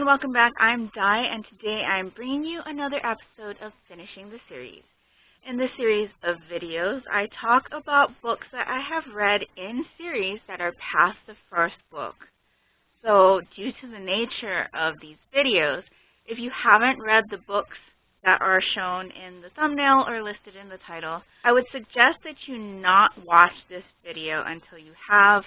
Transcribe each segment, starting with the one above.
welcome back. I'm Di, and today I'm bringing you another episode of Finishing the Series. In this series of videos, I talk about books that I have read in series that are past the first book. So, due to the nature of these videos, if you haven't read the books that are shown in the thumbnail or listed in the title, I would suggest that you not watch this video until you have.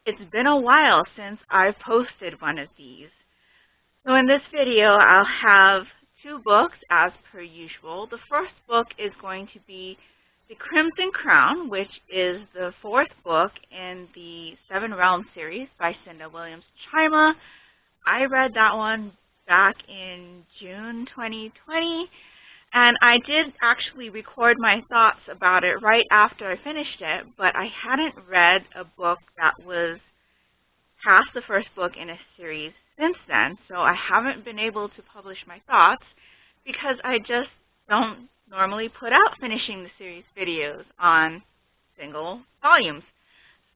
It's been a while since I've posted one of these. So in this video, I'll have two books as per usual. The first book is going to be The Crimson Crown, which is the fourth book in the Seven Realms series by Cinda Williams Chima. I read that one back in June 2020, and I did actually record my thoughts about it right after I finished it, but I hadn't read a book that was past the first book in a series since then, so I haven't been able to publish my thoughts because I just don't normally put out finishing the series videos on single volumes.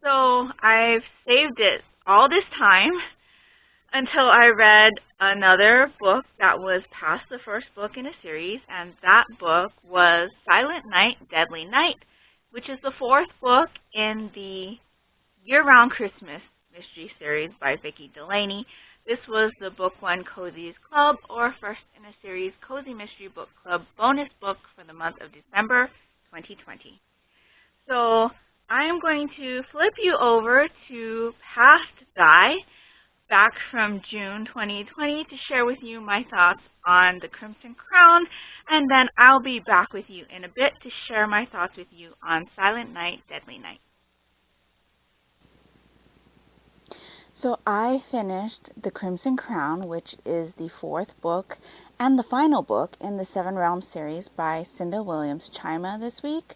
So I've saved it all this time until I read another book that was past the first book in a series, and that book was Silent Night, Deadly Night, which is the fourth book in the Year-Round Christmas Mystery series by Vicki Delaney. This was the Book 1 Cozies Club, or first in a series Cozy Mystery Book Club bonus book for the month of December 2020. So I am going to flip you over to past Di, back from June 2020, to share with you my thoughts on The Crimson Crown, and then I'll be back with you in a bit to share my thoughts with you on Silent Night, Deadly Night. So I finished The Crimson Crown, which is the fourth book and the final book in the Seven Realms series by Cinda Williams Chima this week.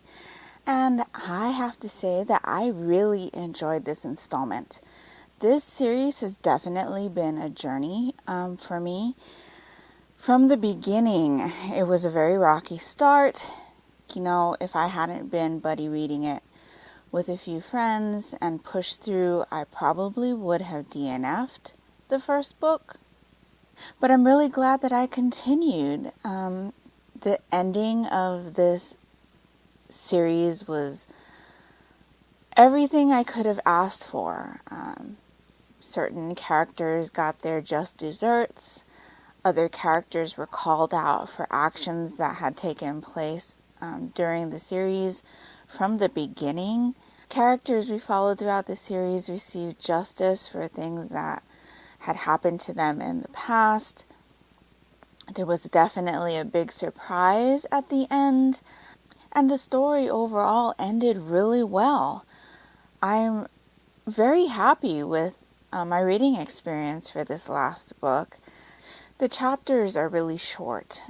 And I have to say that I really enjoyed this installment. This series has definitely been a journey for me. From the beginning, it was a very rocky start. You know, if I hadn't been buddy reading it with a few friends and pushed through, I probably would have DNF'd the first book. But I'm really glad that I continued. The ending of this series was everything I could have asked for. Certain characters got their just desserts. Other characters were called out for actions that had taken place during the series. From the beginning, characters we followed throughout the series received justice for things that had happened to them in the past. There was definitely a big surprise at the end, and the story overall ended really well. I'm very happy with my reading experience for this last book. The chapters are really short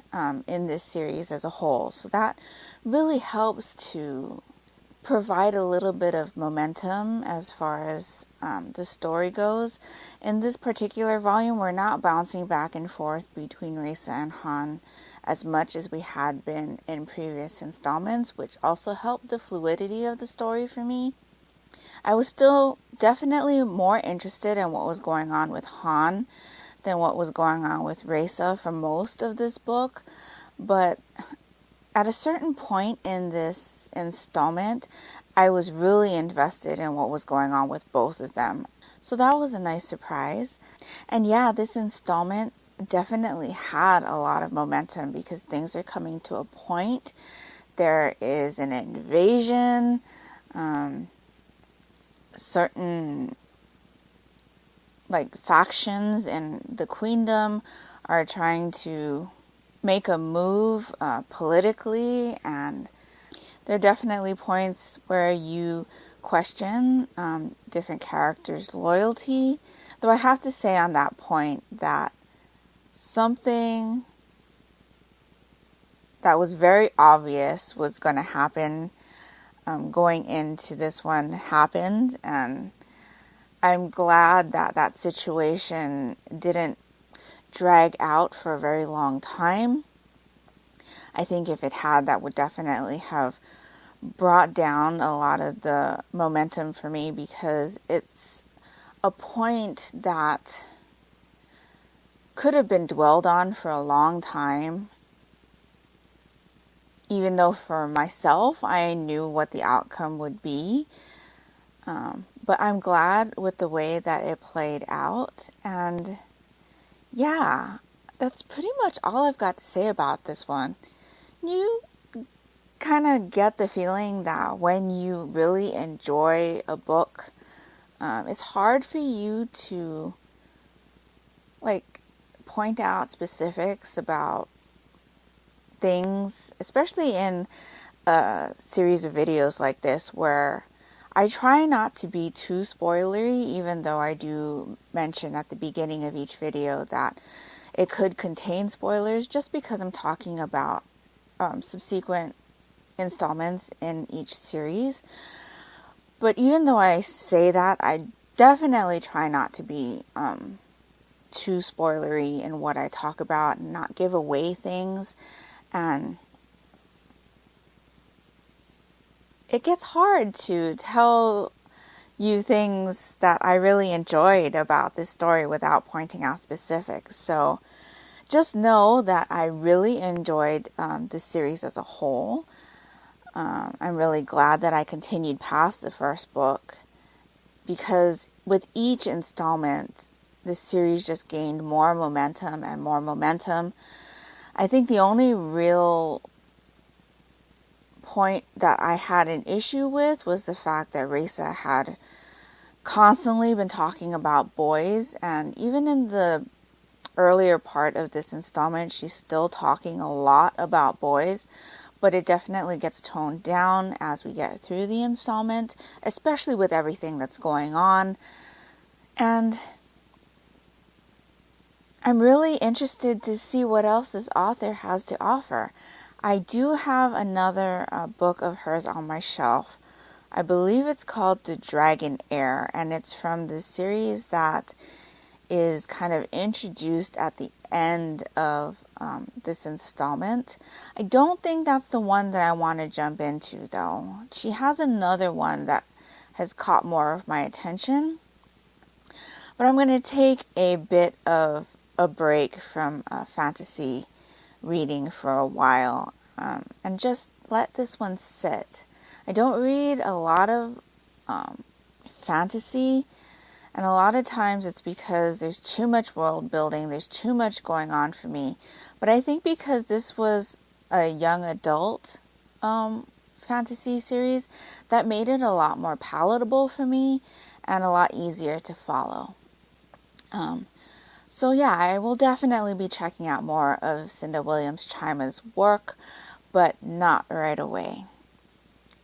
in this series as a whole, so that really helps to provide a little bit of momentum as far as the story goes. In this particular volume, we're not bouncing back and forth between Risa and Han as much as we had been in previous installments, which also helped the fluidity of the story for me. I was still definitely more interested in what was going on with Han than what was going on with Risa for most of this book, but at a certain point in this installment, I was really invested in what was going on with both of them. So that was a nice surprise. And yeah, this installment definitely had a lot of momentum because things are coming to a point. There is an invasion. Certain factions in the queendom are trying to make a move politically, and there are definitely points where you question different characters' loyalty. Though I have to say on that point that something that was very obvious was going to happen going into this one happened, and I'm glad that that situation didn't drag out for a very long time. I think if it had, that would definitely have brought down a lot of the momentum for me, because it's a point that could have been dwelled on for a long time, even though for myself I knew what the outcome would be. But I'm glad with the way that it played out. And yeah, that's pretty much all I've got to say about this one. You kind of get the feeling that when you really enjoy a book, it's hard for you to point out specifics about things, especially in a series of videos like this where I try not to be too spoilery, even though I do mention at the beginning of each video that it could contain spoilers, just because I'm talking about subsequent installments in each series. But even though I say that, I definitely try not to be too spoilery in what I talk about and not give away things. And it gets hard to tell you things that I really enjoyed about this story without pointing out specifics. So just know that I really enjoyed this series as a whole. I'm really glad that I continued past the first book, because with each installment, the series just gained more momentum and more momentum. I think the only real point that I had an issue with was the fact that Raisa had constantly been talking about boys, and even in the earlier part of this installment, she's still talking a lot about boys, but it definitely gets toned down as we get through the installment, especially with everything that's going on. And I'm really interested to see what else this author has to offer. I do have another book of hers on my shelf. I believe it's called The Dragon Heir, and it's from the series that is kind of introduced at the end of this installment. I don't think that's the one that I want to jump into, though. She has another one that has caught more of my attention. But I'm going to take a bit of a break from fantasy reading for a while and just let this one sit. I don't read a lot of fantasy, and a lot of times it's because there's too much world building, there's too much going on for me. But I think because this was a young adult fantasy series, that made it a lot more palatable for me and a lot easier to follow. So yeah, I will definitely be checking out more of Cinda Williams Chima's work, but not right away.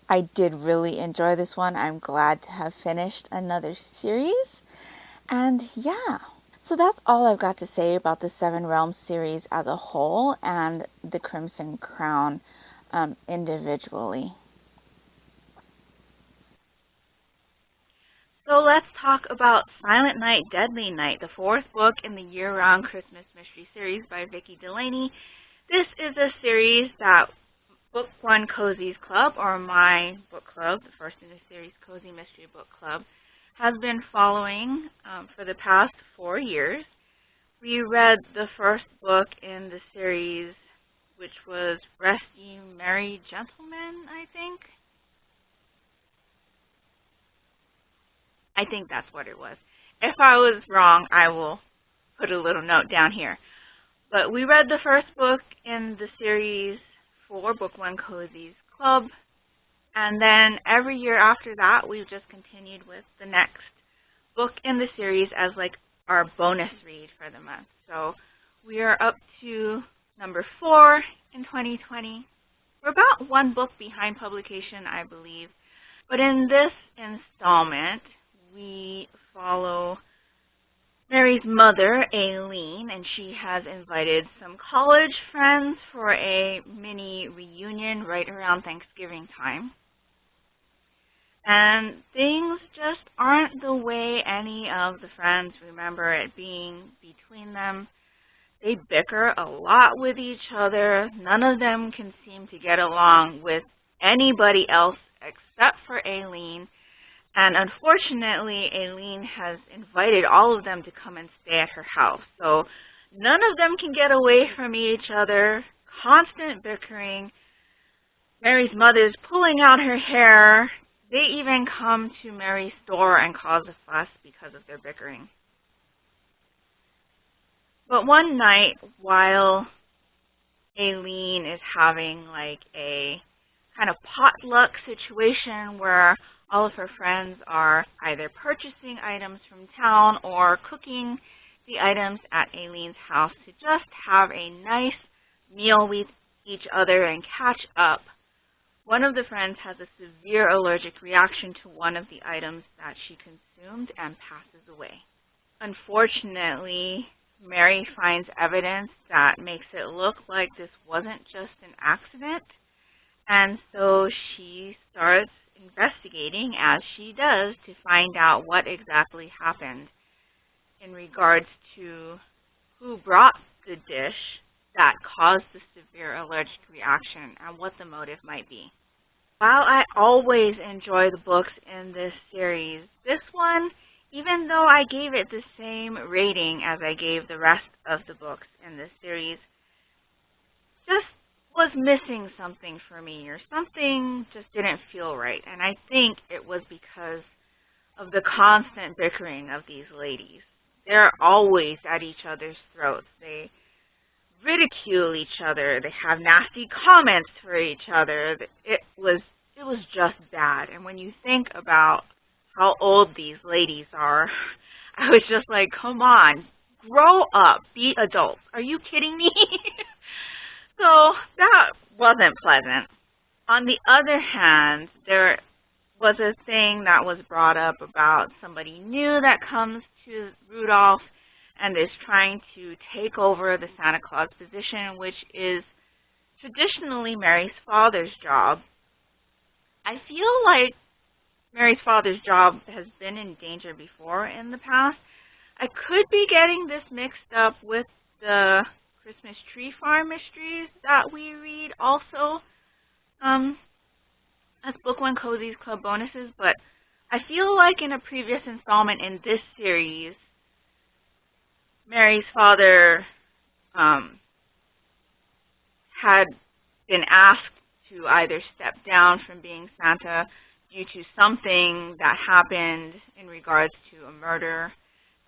I did really enjoy this one. I'm glad to have finished another series. And yeah, so that's all I've got to say about the Seven Realms series as a whole and the Crimson Crown individually. So let's talk about Silent Night, Deadly Night, the fourth book in the year-round Christmas mystery series by Vicki Delaney. This is a series that Book One Cozy's Club, or my book club, the first in the series, Cozy Mystery Book Club, has been following for the past 4 years. We read the first book in the series, which was Rest Ye Merry Gentlemen, I think. I think that's what it was. If I was wrong, I will put a little note down here. But we read the first book in the series for Book One Cozy's Club, and then every year after that, we've just continued with the next book in the series as like our bonus read for the month. So we are up to number 4 in 2020. We're about 1 book behind publication, I believe. But in this installment, we follow Mary's mother, Aileen, and she has invited some college friends for a mini reunion right around Thanksgiving time. And things just aren't the way any of the friends remember it being between them. They bicker a lot with each other. None of them can seem to get along with anybody else except for Aileen. And unfortunately, Aileen has invited all of them to come and stay at her house. So None of them can get away from each other. Constant bickering. Mary's mother's pulling out her hair. They even come to Mary's store and cause a fuss because of their bickering. But one night, while Aileen is having like a kind of potluck situation where all of her friends are either purchasing items from town or cooking the items at Aileen's house to just have a nice meal with each other and catch up, one of the friends has a severe allergic reaction to one of the items that she consumed and passes away. Unfortunately, Mary finds evidence that makes it look like this wasn't just an accident, and so she starts investigating, as she does, to find out what exactly happened in regards to who brought the dish that caused the severe allergic reaction and what the motive might be. While I always enjoy the books in this series, this one, even though I gave it the same rating as I gave the rest of the books in this series, just was missing something for me, or something just didn't feel right. And I think it was because of the constant bickering of these ladies. They're always at each other's throats. They ridicule each other. They have nasty comments for each other. It was just bad. And when you think about how old these ladies are, I was just like, come on, grow up, be adults. Are you kidding me? So that wasn't pleasant. On the other hand, there was a thing that was brought up about somebody new that comes to Rudolph and is trying to take over the Santa Claus position, which is traditionally Mary's father's job. I feel like Mary's father's job has been in danger before in the past. I could be getting this mixed up with the Christmas Tree Farm mysteries that we read also as Book One Cozies Club bonuses, but I feel like in a previous installment in this series, Mary's father had been asked to either step down from being Santa due to something that happened in regards to a murder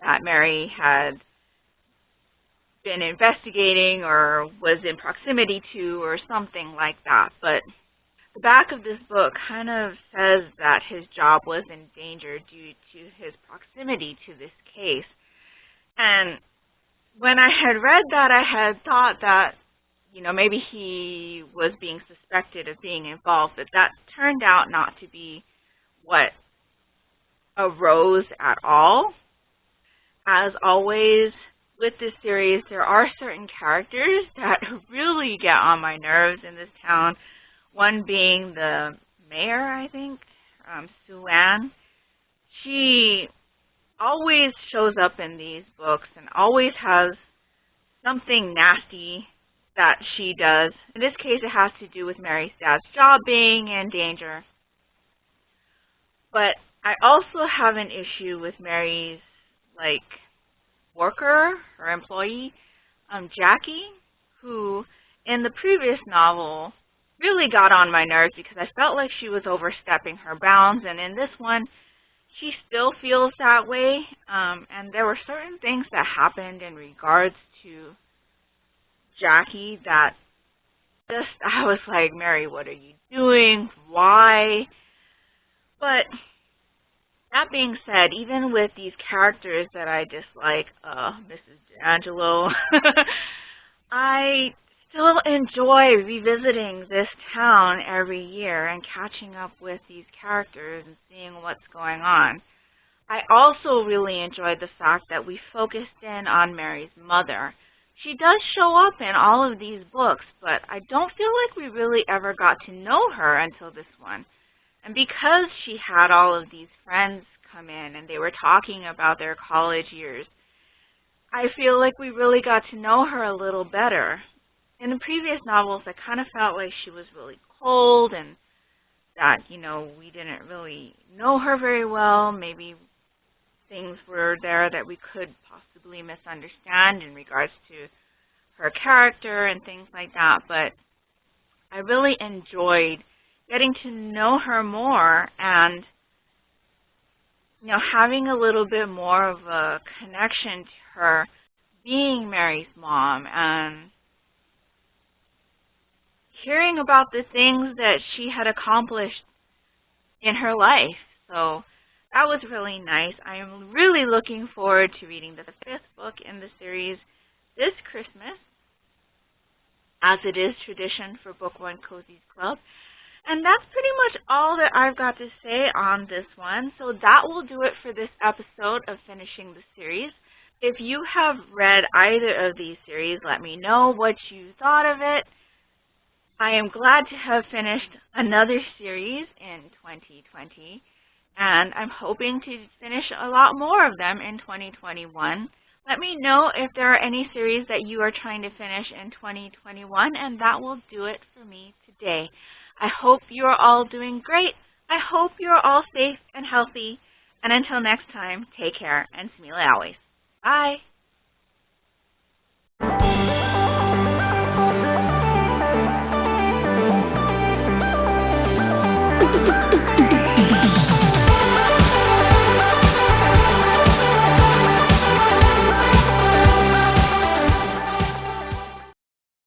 that Mary had been investigating or was in proximity to, or something like that. But the back of this book kind of says that his job was in danger due to his proximity to this case. And when I had read that, I had thought that, you know, maybe he was being suspected of being involved, but that turned out not to be what arose at all. As always, with this series, there are certain characters that really get on my nerves in this town, one being the mayor, I think, Sue Ann. She always shows up in these books and always has something nasty that she does. In this case, it has to do with Mary's dad's job being in danger. But I also have an issue with Mary's, worker or employee, Jackie, who in the previous novel really got on my nerves because I felt like she was overstepping her bounds, and in this one, she still feels that way. And there were certain things that happened in regards to Jackie that I was like, Mary, what are you doing? Why? But that being said, even with these characters that I dislike, Mrs. D'Angelo, I still enjoy revisiting this town every year and catching up with these characters and seeing what's going on. I also really enjoyed the fact that we focused in on Mary's mother. She does show up in all of these books, but I don't feel like we really ever got to know her until this one. And because she had all of these friends come in and they were talking about their college years, I feel like we really got to know her a little better. In the previous novels, I kind of felt like she was really cold and that, we didn't really know her very well. Maybe things were there that we could possibly possibly misunderstand in regards to her character and things like that, but I really enjoyed getting to know her more and, you know, having a little bit more of a connection to her being Mary's mom and hearing about the things that she had accomplished in her life. So that was really nice. I am really looking forward to reading the 5th book in the series this Christmas, as it is tradition for Book One Cozy's Club. And that's pretty much all that I've got to say on this one. So that will do it for this episode of Finishing the Series. If you have read either of these series, let me know what you thought of it. I am glad to have finished another series in 2020, and I'm hoping to finish a lot more of them in 2021. Let me know if there are any series that you are trying to finish in 2021, and that will do it for me today. I hope you are all doing great. I hope you are all safe and healthy. And until next time, take care and smile always. Bye.